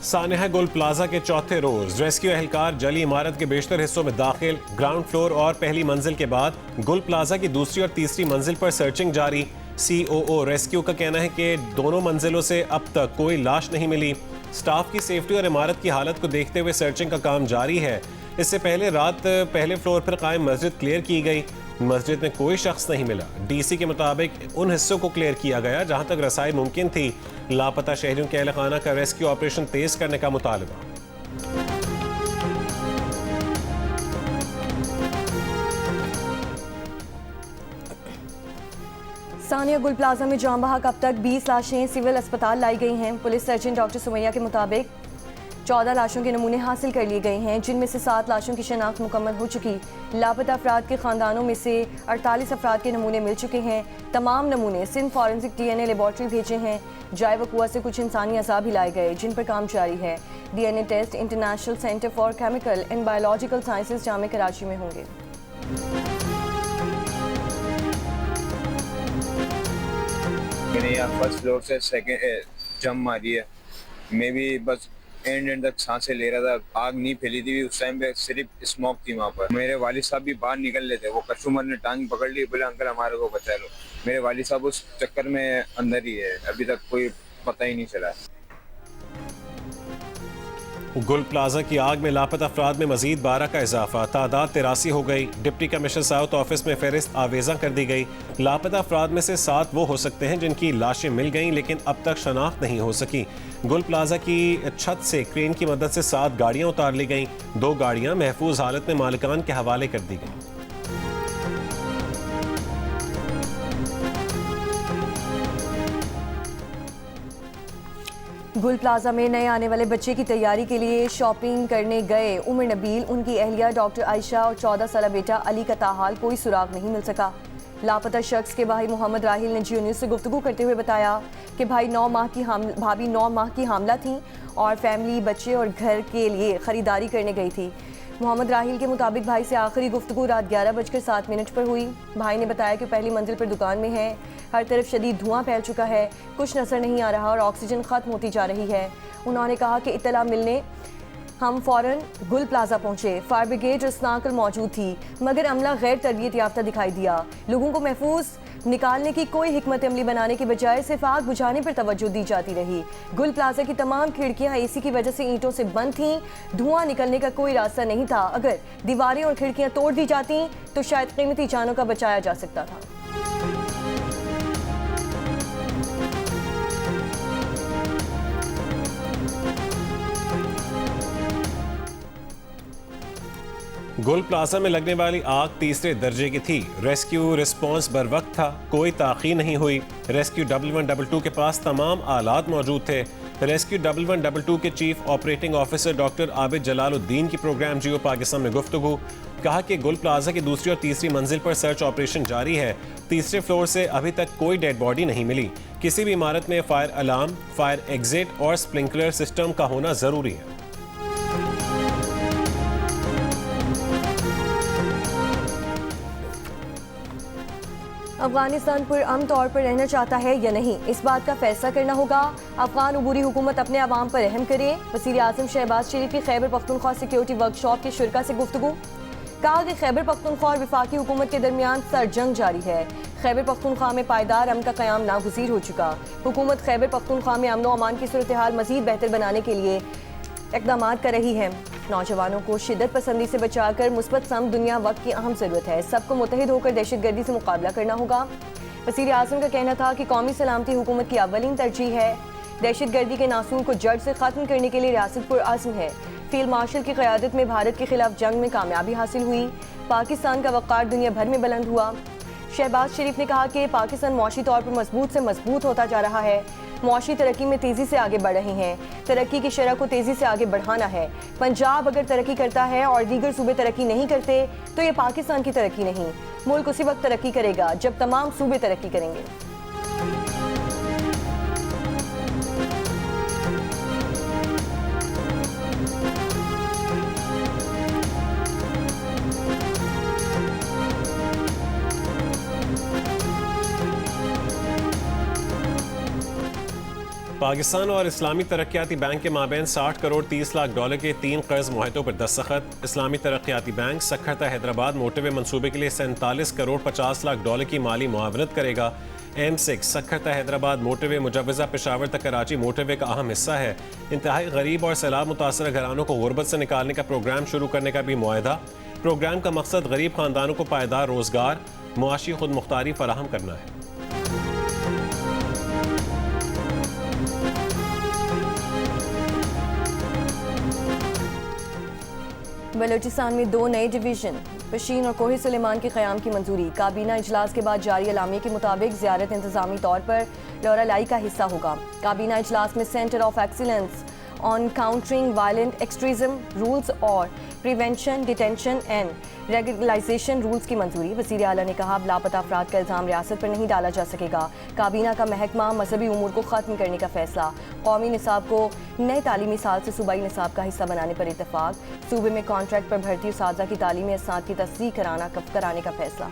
सानेहा गुल प्लाजा के चौथे रोज रेस्क्यू एहलकार जली इमारत के बेशतर हिस्सों में दाखिल। ग्राउंड फ्लोर और पहली मंजिल के बाद गुल प्लाजा की दूसरी और तीसरी मंजिल पर सर्चिंग जारी। COO रेस्क्यू का कहना है कि दोनों मंजिलों से अब तक कोई लाश नहीं मिली। स्टाफ की सेफ्टी और इमारत की हालत को देखते हुए सर्चिंग का काम जारी है। इससे पहले रात पहले फ्लोर पर कायम मस्जिद क्लियर की गई। मस्जिद में कोई शख्स नहीं मिला। DC के मुताबिक उन हिस्सों को क्लियर किया गया जहां तक रसाई मुमकिन थी। लापता शहरियों के अहलखाना का रेस्क्यू ऑपरेशन तेज करने का मुतालबा। सानिया गुल प्लाजा में जाम बहक अब तक 20 लाशें सिविल अस्पताल लाई गई हैं। पुलिस सर्जन डॉक्टर सुमैया के मुताबिक 14 लाशों के नमूने हासिल कर लिए गए हैं, जिनमें से 7 लाशों की शनाख्त मुकम्मल हो चुकी। लापता अफराद के खानदानों में से 48 अफराद के नमूने मिल चुके हैं। तमाम नमूने सिंध फॉरेंसिक DNA लेबॉर्ट्री भेजे हैं। जाए वकुआ से कुछ इंसानी अज़ा भी लाए गए, जिन पर काम जारी है। DNA test international centre for chemical and biological sciences जामे कराची में होंगे। मैंने यहाँ फर्स्ट फ्लोर से सेकंड जंप मारी है। मैं भी बस एंड तक सांसें ले रहा था। आग नहीं फैली थी उस टाइम पे, सिर्फ स्मोक थी वहाँ पर। मेरे वालिद साहब भी बाहर निकल लेते, वो कस्टमर ने टांग पकड़ ली, बोले अंकल हमारे को बचा लो। मेरे वालिद साहब उस चक्कर में अंदर ही है, अभी तक कोई पता ही नहीं चला। गुल प्लाजा की आग में लापता अफराद में मजीद 12 का इजाफा, तादाद 83 हो गई। डिप्टी कमिश्नर साउथ ऑफिस में फहरिस्त आवेजा कर दी गई। लापता अफराद में से 7 वो हो सकते हैं जिनकी लाशें मिल गईं लेकिन अब तक शनाख्त नहीं हो सकी। गुल प्लाजा की छत से क्रेन की मदद से 7 गाड़ियां उतार ली गईं। 2 गाड़ियां महफूज हालत में मालिकान के हवाले कर दी गईं। गुल प्लाजा में नए आने वाले बच्चे की तैयारी के लिए शॉपिंग करने गए उमर नबील, उनकी अहलिया डॉक्टर आयशा और 14 साल बेटा अली का ताहाल कोई सुराग नहीं मिल सका। लापता शख्स के भाई मोहम्मद राहिल ने जियो न्यूज़ से गुफ्तगू करते हुए बताया कि भाभी 9 माह की हामला थी और फैमिली, बच्चे और घर के लिए ख़रीदारी करने गई थी। मोहम्मद राहिल के मुताबिक भाई से आखिरी गुफ्तगू रात 11:07 पर हुई। भाई ने बताया कि पहली मंजिल पर दुकान में है, हर तरफ शदीद धुआं फैल चुका है, कुछ नजर नहीं आ रहा और ऑक्सीजन ख़त्म होती जा रही है। उन्होंने कहा कि इत्तला मिलने हम फ़ौरन गुल प्लाजा पहुंचे। फायर ब्रिगेड और स्नाकल मौजूद थी मगर अमला गैर तरबियत याफ्ता दिखाई दिया। लोगों को महफूज निकालने की कोई हिकमत अमली बनाने के बजाय सिर्फ आग बुझाने पर तवज्जो दी जाती रही। गुल प्लाजा की तमाम खिड़कियां AC की वजह से ईंटों से बंद थीं। धुआं निकलने का कोई रास्ता नहीं था। अगर दीवारें और खिड़कियां तोड़ दी जाती तो शायद कीमती जानों का बचाया जा सकता था। गुल प्लाजा में लगने वाली आग तीसरे दर्जे की थी। रेस्क्यू रिस्पांस बर वक्त था, कोई ताख़ीर नहीं हुई। रेस्क्यू 1122 के पास तमाम आलात मौजूद थे। रेस्क्यू 1122 के chief operating officer doctor Abid Jalaluddin की प्रोग्राम जियो पाकिस्तान में गुफ्तगू। कहा कि गुल प्लाजा की दूसरी और तीसरी मंजिल पर सर्च ऑपरेशन जारी है। तीसरे फ्लोर से अभी तक कोई डेड बॉडी नहीं मिली। किसी भी इमारत में फायर अलार्म, फायर एग्जिट और स्प्रिंकलर सिस्टम का होना जरूरी है। अफगानिस्तान पुरअमन तौर पर रहना चाहता है या नहीं, इस बात का फैसला करना होगा। अफगान उबूरी हुकूमत अपने अवाम पर रहम करे। वज़ीर आज़म शहबाज शरीफ की खैबर पख्तूनख्वा सिक्योरिटी वर्कशॉप के शुरका से गुफ्तगू। कहा कि खैबर पख्तूनख्वा और वफाकी हुकूमत के दरमियान सरजंग जारी है। खैबर पख्तूनख्वा में पायदार अमन का क़याम नागुज़ीर हो चुका। हुकूमत खैबर पख्तूनख्वा में अमन व अमान की सूरत हाल मज़ीद बेहतर बनाने के लिए इक़दाम कर रही है। नौजवानों को शिद्दत पसंदी से बचाकर मुस्बत सम दुनिया वक्त की अहम ज़रूरत है। सबको मुत्तहिद होकर दहशतगर्दी से मुकाबला करना होगा। वज़ीर आज़म का कहना था कि कौमी सलामती हुकूमत की अव्वलीन तरजीह है। दहशतगर्दी के नासूर को जड़ से ख़त्म करने के लिए रियासत पुरअज़्म है। फील्ड मार्शल की क़यादत में भारत के खिलाफ जंग में कामयाबी हासिल हुई। पाकिस्तान का वक़ार दुनिया भर में बुलंद हुआ। शहबाज शरीफ ने कहा कि पाकिस्तान मौशी तौर पर मजबूत से मजबूत होता जा रहा है। मौशी तरक्की में तेज़ी से आगे बढ़ रहे हैं। तरक्की की शरह को तेज़ी से आगे बढ़ाना है। पंजाब अगर तरक्की करता है और दीगर सूबे तरक्की नहीं करते तो ये पाकिस्तान की तरक्की नहीं। मुल्क उसी वक्त तरक्की करेगा जब तमाम सूबे तरक्की करेंगे। पाकिस्तान और इस्लामी तरक्याती बैंक के माबैन 60 करोड़ 30 लाख डॉलर के 3 कर्ज मुआहदों पर दस्तखत। इस्लामी तरक्याती बैंक सक्खरता हैदराबाद मोटरवे मंसूबे के लिए 47 करोड़ 50 लाख डॉलर की माली मुआवनत करेगा। M6 सक्खरता हैदराबाद मोटरवे मुजव्वज़ा पेशावर तक कराची मोटरवे का अहम हिस्सा है। इंतहाई गरीब और सैलाब मुतासर घरानों को गुर्बत से निकालने का प्रोग्राम शुरू करने का भी मुआहदा। प्रोग्राम का मकसद गरीब खानदानों को पायदार रोजगार, मुआशी खुद मुख्तारी फराहम करना है। बलूचिस्तान में 2 नए डिवीजन, पशीन और कोहे सुलेमान के क़याम की मंजूरी। काबीना इजलास के बाद जारी अलामी के मुताबिक ज़ियारत इंतज़ामी तौर पर लौरा लाई का हिस्सा होगा। काबीना इजलास में centre of excellence on countering violent extremism rules और prevention, detention and regularisation rules की मंजूरी। वज़ीर आला ने कहा, लापता अफराद का इल्ज़ाम रियासत पर नहीं डाला जा सकेगा। काबीना का महकमा मजहबी उमूर को ख़त्म करने का फैसला। कौमी निसाब को नए तालीमी साल से सूबाई निसाब का हिस्सा बनाने पर इत्तेफाक। सूबे में कॉन्ट्रैक्ट पर भर्ती उस्तादा की तालीमी असनाद की तस्दीक कराने का फैसला।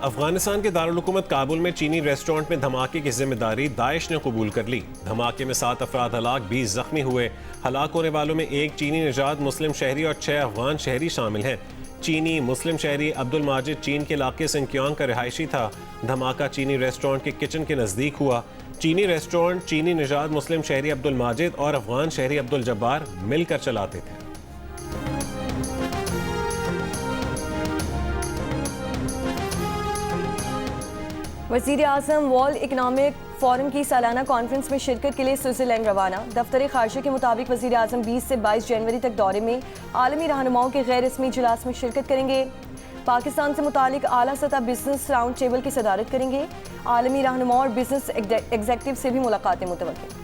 अफगानिस्तान के दारुल हुकूमत काबुल में चीनी रेस्टोरेंट में धमाके की जिम्मेदारी दाइश ने कबूल कर ली। धमाके में 7 अफराद हलाक, 20 जख्मी हुए। हलाक होने वालों में 1 चीनी निजात मुस्लिम शहरी और 6 अफगान शहरी शामिल हैं। चीनी मुस्लिम शहरी अब्दुल माजिद चीन के इलाके सिंकियांग का रिहायशी था। धमाका चीनी रेस्टोरेंट के किचन के नज़दीक हुआ। चीनी रेस्टोरेंट चीनी निजात मुस्लिम शहरी अब्दुल माजिद और अफगान शहरी अब्दुल जब्बार मिलकर चलाते थे। वज़ीर आज़म वर्ल्ड इकनॉमिक फोरम की सालाना कॉन्फ्रेंस में शिरकत के लिए स्विट्ज़रलैंड रवाना। दफ्तर ख़ारजा के मुताबिक वज़ीर आज़म 20 से 22 जनवरी तक दौरे में आलमी रहनुमाओं के गैर रस्मी इजलास में शिरकत करेंगे। पाकिस्तान से मुतालिक आला सतह बिजनेस राउंड टेबल की सदारत करेंगे। आलमी रहनुमाओं और बिजनेस एग्जेक्टिव से भी मुलाकातें मुतवक्किल।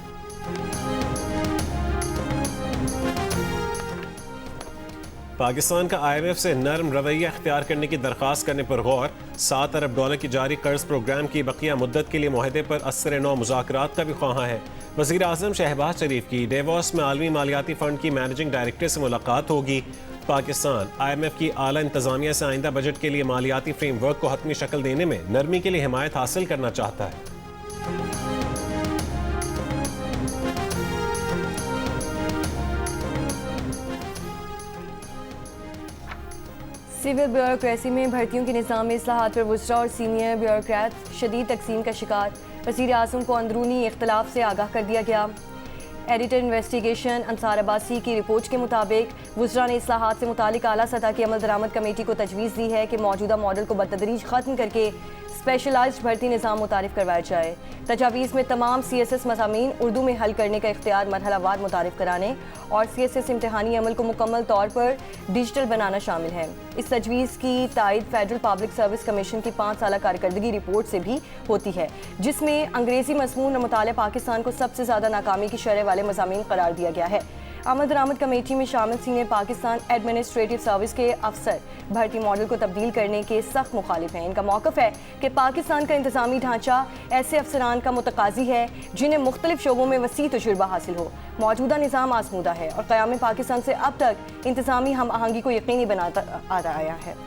पाकिस्तान का IMF से नरम रवैया अख्तियार करने की दरख्वास्त करने पर गौर। 7 अरब डॉलर की जारी कर्ज प्रोग्राम की बकिया मुद्दत के लिए मुआहदे पर असर नौ मुज़ाकरात का भी ख्वाहा है। वज़ीर आज़म शहबाज शरीफ की डेवोस में आलमी मालियाती फ़ंड की मैनेजिंग डायरेक्टर से मुलाकात होगी। पाकिस्तान IMF की आला इंतज़ामिया से आइंदा बजट के लिए मालियाती फ्रेमवर्क को हतमी शक्ल देने में नरमी के लिए हिमायत हासिल करना चाहता है। सिविल ब्यूरोक्रेसी में भर्तियों के निज़ाम में इस्लाहात पर वुज़रा और सीनियर ब्यूरोक्रेट शदीद तकसीम का शिकार। वज़ीर आज़म को अंदरूनी इख्तलाफ से आगाह कर दिया गया। एडिटर इन्वेस्टिगेशन अंसार अब्बासी की रिपोर्ट के मुताबिक वुज़रा ने इस्लाहात से मुतालिक आला सतह की अमल दरामद कमेटी को तजवीज़ दी है कि मौजूदा मॉडल को बतदरीज ख़त्म करके स्पेशलाइज्ड भर्ती निज़ाम मुतारिफ करवाया जाए। तजावीज़ में तमाम CSS मज़ामीन उर्दू में हल करने का इख्तियार मरहलावार मुतारिफ कराने और CSS इम्तहानी अमल को मुकम्मल तौर पर डिजिटल बनाना शामिल है। इस तजवीज़ की तायद फेडरल पब्लिक सर्विस कमीशन की 5 साला कारकर्दगी रिपोर्ट से भी होती है, जिसमें अंग्रेज़ी मज़मून और मुताले पाकिस्तान को सबसे ज़्यादा नाकामी की शरह वाले मज़ामीन करार दिया गया है। आमद दरामद कमेटी में शामिल सीनियर पाकिस्तान एडमिनिस्ट्रेटिव सर्विस के अफसर भर्ती मॉडल को तब्दील करने के सख्त मुखालिफ हैं। इनका मौक़िफ़ है कि पाकिस्तान का इंतज़ामी ढांचा ऐसे अफसरान का मुतकाज़ी है जिन्हें मुख्तलिफ शोबों में वसी तजुर्बा हासिल हो। मौजूदा निज़ाम आजमूदा है और क़याम पाकिस्तान से अब तक इंतज़ामी हम आहंगी को यकीनी बनाता आ रहा है।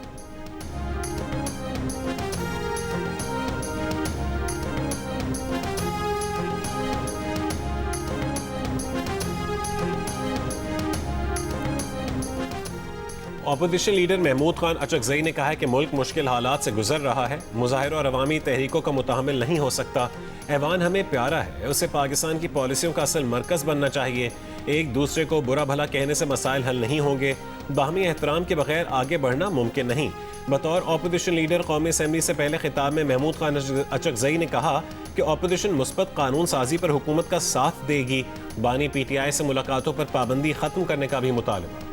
अपोजिशन लीडर महमूद खान अचकजई ने कहा है कि मुल्क मुश्किल हालात से गुजर रहा है, मुजाहिरों और अवामी तहरीकों का मुतहम्मिल नहीं हो सकता। ऐवान हमें प्यारा है, उसे पाकिस्तान की पॉलिसियों का असल मरकज़ बनना चाहिए। एक दूसरे को बुरा भला कहने से मसाइल हल नहीं होंगे। बाहमी एहतराम के बगैर आगे बढ़ना मुमकिन नहीं। बतौर अपोजिशन लीडर कौमी असम्बली से पहले खिताब में महमूद खान अचकजई ने कहा कि अपोजिशन मुस्बत कानून साजी पर हुकूमत का साथ देगी। बानी PTI से मुलाकातों पर पाबंदी खत्म करने का भी मुतालबा।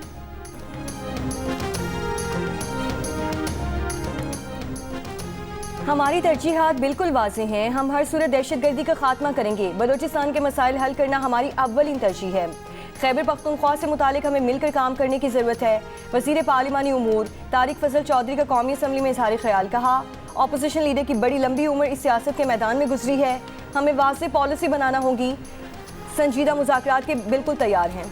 हमारी तरजीहात बिल्कुल वाज़ेह हैं। हम हर सूरत दहशतगर्दी का खात्मा करेंगे। बलूचिस्तान के मसाइल हल करना हमारी अव्वलीन तरजीह है। खैबर पख्तूनख्वा से मुतालिक हमें मिलकर काम करने की ज़रूरत है। वज़ीर पार्लिमानी उमूर तारिक फजल चौधरी का कौमी असम्बली में इज़हार ख्याल। कहा, अपोजिशन लीडर की बड़ी लंबी उम्र इस सियासत के मैदान में गुजरी है। हमें वाज़ेह पॉलिसी बनाना होगी। संजीदा मुज़ाकरात के बिल्कुल तैयार हैं।